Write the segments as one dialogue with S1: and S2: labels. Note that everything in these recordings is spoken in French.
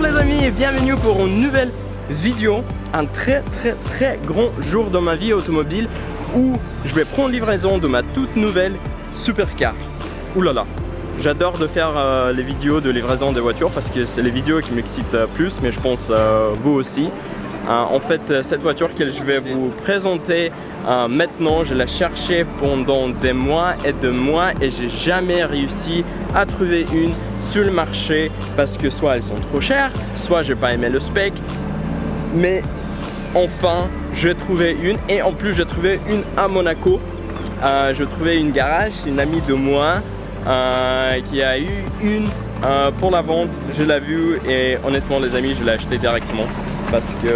S1: Bonjour les amis et bienvenue pour une nouvelle vidéo. Un très grand jour dans ma vie automobile où je vais prendre livraison de ma toute nouvelle supercar. Oulala, j'adore de faire les vidéos de livraison des voitures parce que c'est les vidéos qui m'excitent plus, mais je pense vous aussi. En fait, cette voiture que je vais vous présenter maintenant, je l'ai cherchée pendant des mois et j'ai jamais réussi à trouver une sur le marché parce que soit elles sont trop chères, soit j'ai pas aimé le spec. Mais enfin, j'ai trouvé une et en plus j'ai trouvé une à Monaco. J'ai trouvé une garage, une amie de moi qui a eu une pour la vente. Je l'ai vue et honnêtement les amis, je l'ai acheté directement parce que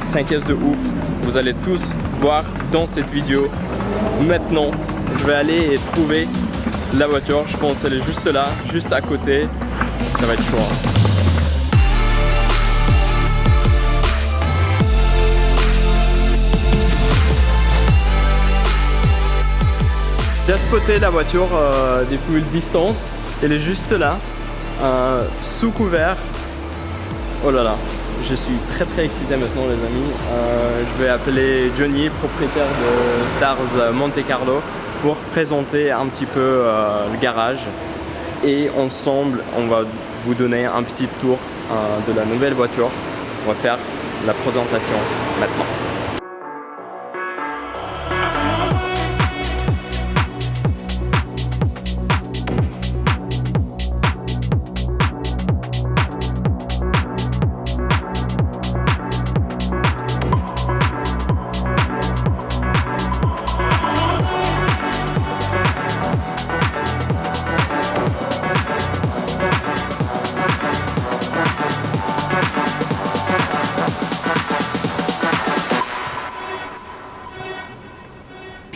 S1: c'est un caisse de ouf. Vous allez tous voir dans cette vidéo. Maintenant, je vais aller et trouver la voiture. Je pense qu'elle est juste là, juste à côté. Ça va être chaud, hein. J'ai spoté la voiture depuis une distance. Elle est juste là, sous couvert. Oh là là, je suis très excité maintenant les amis. Je vais appeler Johnny, propriétaire de Stars Monte Carlo, pour présenter un petit peu le garage. Et ensemble, on va vous donner un petit tour de la nouvelle voiture. On va faire la présentation maintenant.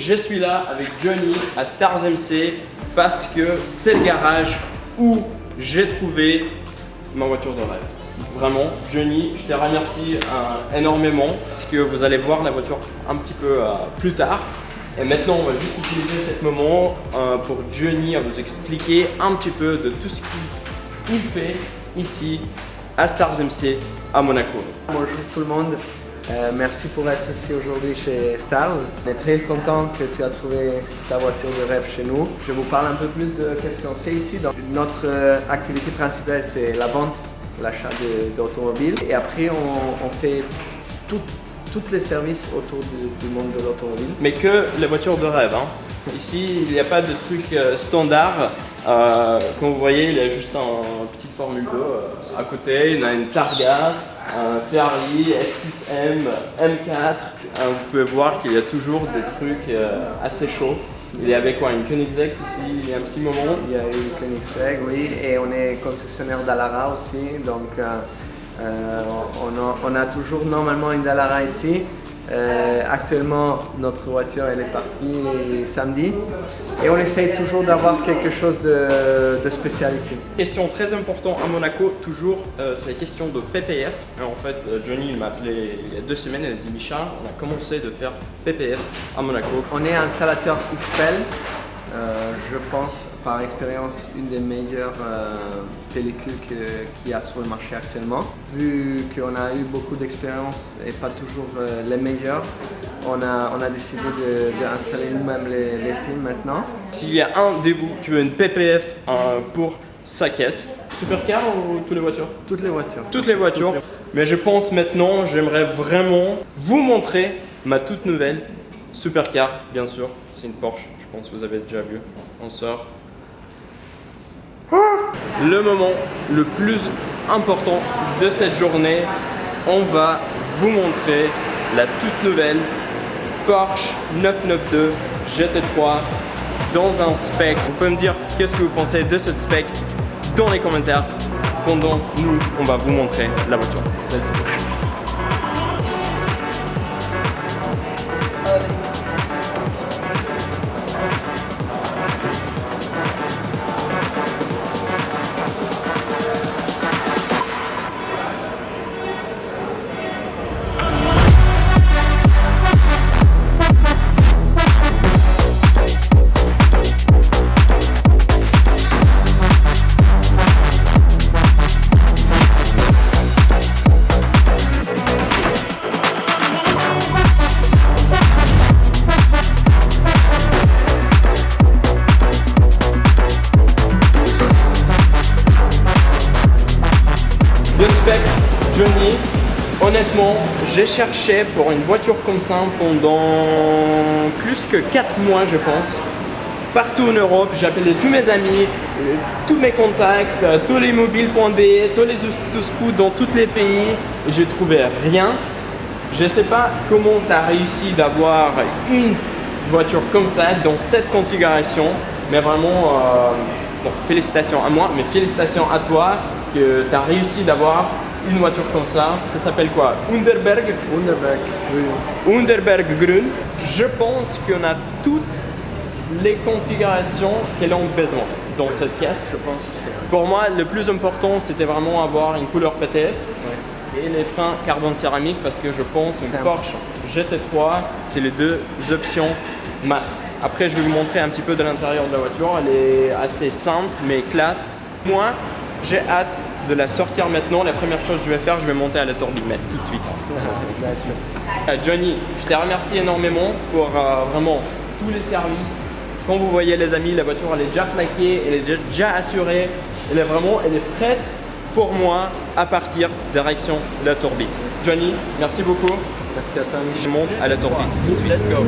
S1: Je suis là avec Johnny à Stars MC parce que c'est le garage où j'ai trouvé ma voiture de rêve. Vraiment, Johnny, je te remercie énormément parce que vous allez voir la voiture un petit peu plus tard. Et maintenant, on va juste utiliser ce moment pour Johnny à vous expliquer un petit peu de tout ce qu'il fait ici à Stars MC à Monaco.
S2: Bonjour tout le monde. Merci pour être ici aujourd'hui chez Stars. On est très content que tu as trouvé ta voiture de rêve chez nous. Je vous parle un peu plus de ce qu'on fait ici. Donc, notre activité principale, c'est la vente, l'achat d'automobiles. Et après, on fait tous les services autour du monde de l'automobile.
S1: Mais que les voitures de rêve, hein. Ici, il n'y a pas de truc standard. Comme vous voyez, il y a juste un petit Formule 2 à côté. Il y a une Targa, un Ferrari, F6M, M4. Vous pouvez voir qu'il y a toujours des trucs assez chauds. Il y avait quoi, une Koenigsegg ici il y a un petit moment?
S2: Il y a une Koenigsegg, oui, et on est concessionnaire Dallara aussi. Donc, on a toujours normalement une Dallara ici. Actuellement, notre voiture elle est partie samedi et on essaye toujours d'avoir quelque chose de spécial ici.
S1: Question très importante à Monaco, toujours, c'est la question de PPF. En fait, Johnny m'a appelé il y a 2 semaines et il a dit Micha, on a commencé de faire PPF à Monaco.
S2: On est installateur XPEL. Je pense par expérience une des meilleures pellicules qu'il y a sur le marché actuellement. Vu qu'on a eu beaucoup d'expérience et pas toujours les meilleurs, on a décidé d'installer nous-mêmes les films maintenant.
S1: S'il y a un de vous qui veut une PPF pour sa caisse, supercar ou toutes les voitures?
S2: Toutes les voitures.
S1: Toutes les voitures. Mais je pense maintenant, j'aimerais vraiment vous montrer ma toute nouvelle supercar, bien sûr. C'est une Porsche. Je pense que vous avez déjà vu. On sort. Le moment le plus important de cette journée, on va vous montrer la toute nouvelle Porsche 992 GT3 dans un spec. Vous pouvez me dire qu'est-ce que vous pensez de cette spec dans les commentaires. Pendant nous, on va vous montrer la voiture. J'ai cherché pour une voiture comme ça pendant plus que 4 mois, je pense. Partout en Europe, j'ai appelé tous mes amis, tous mes contacts, tous les mobiles.de, tous les autoscooters dans tous les pays. Et j'ai trouvé rien. Je ne sais pas comment tu as réussi d'avoir une voiture comme ça dans cette configuration, mais vraiment, bon, félicitations à moi, mais félicitations à toi que tu as réussi d'avoir une voiture comme ça. Ça s'appelle quoi? Underberg Grün. Underberg Grün. Je pense qu'on a toutes les configurations qu'elle a besoin dans cette caisse.
S2: Je pense aussi.
S1: Pour moi, le plus important, c'était vraiment avoir une couleur PTS.
S2: Ouais.
S1: Et les freins carbone céramique parce que je pense une Porsche GT3, c'est les deux options must. Après, je vais vous montrer un petit peu de l'intérieur de la voiture. Elle est assez simple mais classe. Moi, j'ai hâte de la sortir maintenant. La première chose que je vais faire, je vais monter à la turbine tout de suite. Johnny, je te remercie énormément pour vraiment tous les services. Quand vous voyez les amis, la voiture elle est déjà plaquée, elle est déjà assurée. Elle est prête pour moi à partir direction la turbine. Johnny, merci beaucoup.
S2: Merci à toi.
S1: Je monte à la turbine tout de suite. Let's go.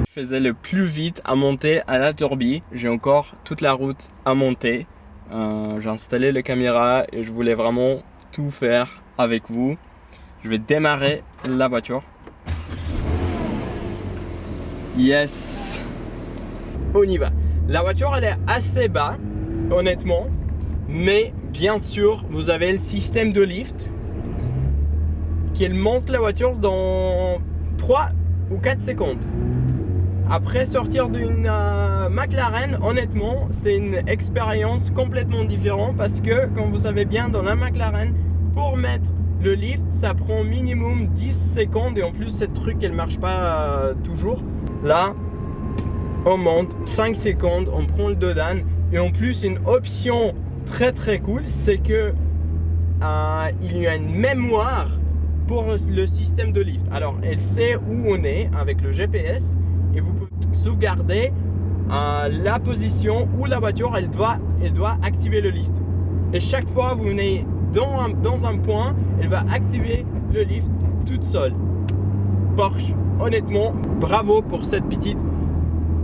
S1: Je faisais le plus vite à monter à la turbine. J'ai encore toute la route à monter. J'ai installé la caméra et je voulais vraiment tout faire avec vous. Je vais démarrer la voiture. Yes. On y va. La voiture elle est assez bas, honnêtement. Mais bien sûr, vous avez le système de lift qui monte la voiture dans 3 ou 4 secondes. Après sortir d'une McLaren, honnêtement, c'est une expérience complètement différente parce que, comme vous savez bien, dans la McLaren, pour mettre le lift, ça prend minimum 10 secondes et en plus, cette truc, elle marche pas toujours. Là, on monte 5 secondes, on prend le dodan et en plus, une option très très cool, c'est que il y a une mémoire pour le système de lift. Alors, elle sait où on est avec le GPS. Et vous pouvez sauvegarder la position où la voiture elle doit activer le lift. Et chaque fois que vous venez dans un point, elle va activer le lift toute seule. Porsche, honnêtement, bravo pour cette petite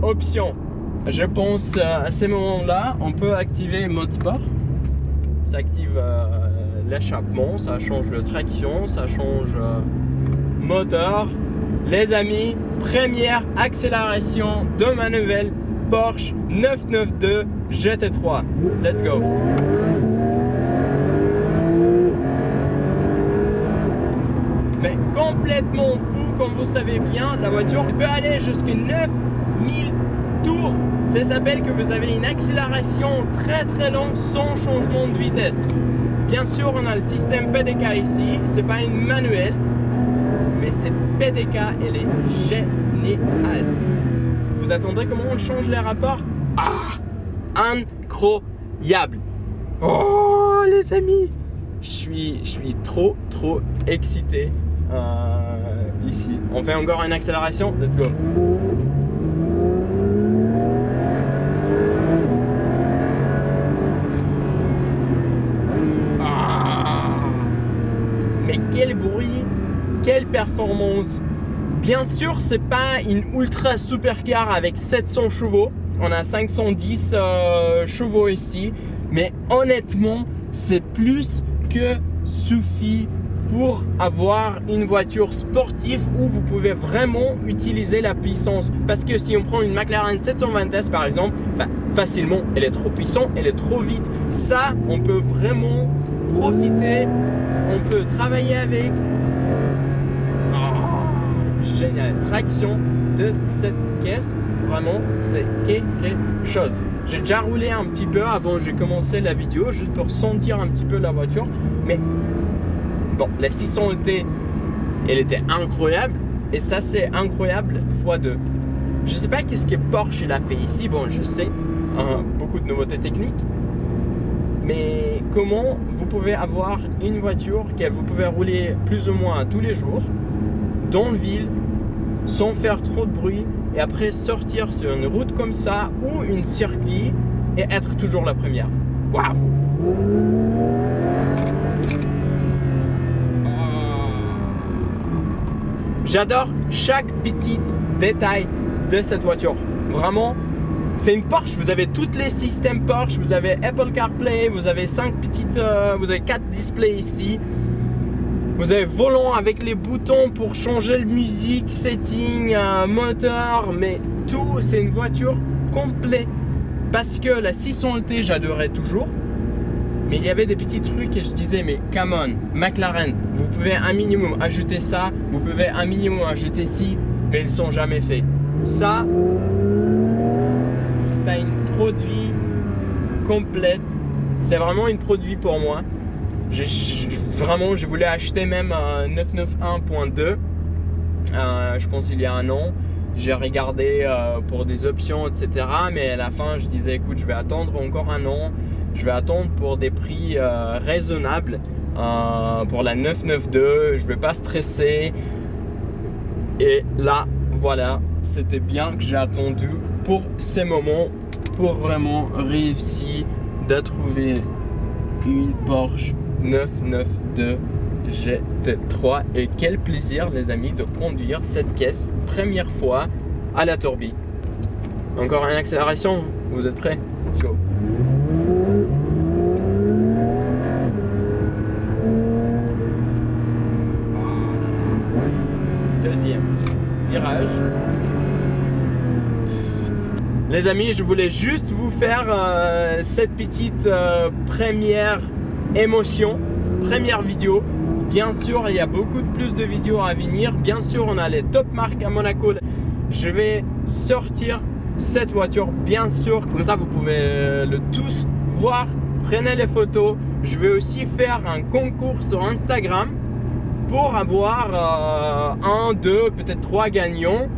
S1: option. Je pense à ces moments-là, on peut activer mode sport. Ça active l'échappement, ça change de traction, ça change moteur. Les amis, première accélération de ma nouvelle Porsche 992 GT3. Let's go! Mais complètement fou, comme vous savez bien, la voiture peut aller jusqu'à 9000 tours. Ça s'appelle que vous avez une accélération très très longue sans changement de vitesse. Bien sûr, on a le système PDK ici, c'est pas une manuelle. Mais cette PDK, elle est géniale. Vous attendrez comment on change les rapports? Incroyable. Oh les amis, je suis trop excité ici. On fait encore une accélération. Let's go. Mais quel bruit! Quelle performance! Bien sûr, c'est pas une ultra supercar avec 700 chevaux. On a 510 chevaux ici. Mais honnêtement, c'est plus que suffit pour avoir une voiture sportive où vous pouvez vraiment utiliser la puissance. Parce que si on prend une McLaren 720S par exemple, facilement, elle est trop puissante, elle est trop vite. Ça, on peut vraiment profiter, on peut travailler avec. Génial, traction de cette caisse, vraiment c'est quelque chose. J'ai déjà roulé un petit peu avant j'ai commencé la vidéo juste pour sentir un petit peu la voiture, mais bon, la 600LT elle était incroyable et ça c'est incroyable x2. Je sais pas qu'est-ce que Porsche il a fait ici, bon je sais, beaucoup de nouveautés techniques, mais comment vous pouvez avoir une voiture que vous pouvez rouler plus ou moins tous les jours dans la ville sans faire trop de bruit et après sortir sur une route comme ça ou une circuit et être toujours la première. Waouh! J'adore chaque petit détail de cette voiture. Vraiment, c'est une Porsche. Vous avez tous les systèmes Porsche. Vous avez Apple CarPlay. Vous avez 4 displays ici. Vous avez volant avec les boutons pour changer la musique, setting, moteur. Mais tout, c'est une voiture complète. Parce que la 600LT, j'adorais toujours. Mais il y avait des petits trucs et je disais, mais come on, McLaren, vous pouvez un minimum ajouter ça, vous pouvez un minimum ajouter ci, mais ils ne sont jamais faits. Ça une produit complète. C'est vraiment une produit pour moi. Vraiment, je voulais acheter même un 991.2. Je pense il y a un an. J'ai regardé pour des options, etc. Mais à la fin, je disais, écoute, je vais attendre encore un an. Je vais attendre pour des prix raisonnables pour la 992. Je ne vais pas stresser. Et là, voilà, c'était bien que j'ai attendu pour ces moments pour vraiment réussir à trouver une Porsche 992 GT3. Et quel plaisir, les amis, de conduire cette caisse première fois à la tourbine. Encore une accélération, vous êtes prêts? Let's go! Deuxième virage. Les amis, je voulais juste vous faire cette petite première émotion, première vidéo. Bien sûr, il y a beaucoup plus de vidéos à venir. Bien sûr, on a les top marques à Monaco. Je vais sortir cette voiture, bien sûr. Comme ça, vous pouvez le tous voir. Prenez les photos. Je vais aussi faire un concours sur Instagram pour avoir 1, 2, peut-être 3 gagnants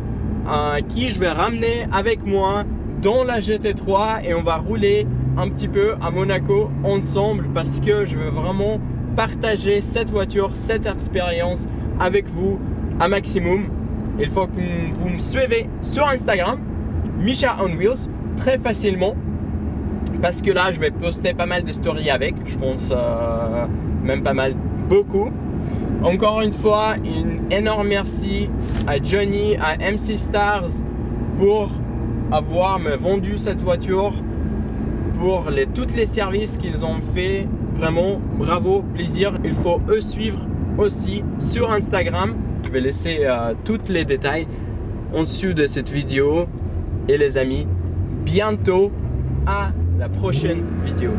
S1: qui je vais ramener avec moi dans la GT3 et on va rouler un petit peu à Monaco ensemble parce que je veux vraiment partager cette voiture, cette expérience avec vous à maximum. Il faut que vous me suivez sur Instagram, Misha on Wheels, très facilement parce que là je vais poster pas mal de stories avec, je pense même pas mal, beaucoup. Encore une fois, un énorme merci à Johnny, à MC Stars pour avoir me vendu cette voiture, pour tous les services qu'ils ont fait. Vraiment, bravo, plaisir. Il faut eux suivre aussi sur Instagram. Je vais laisser tous les détails en dessous de cette vidéo. Et les amis, bientôt à la prochaine vidéo.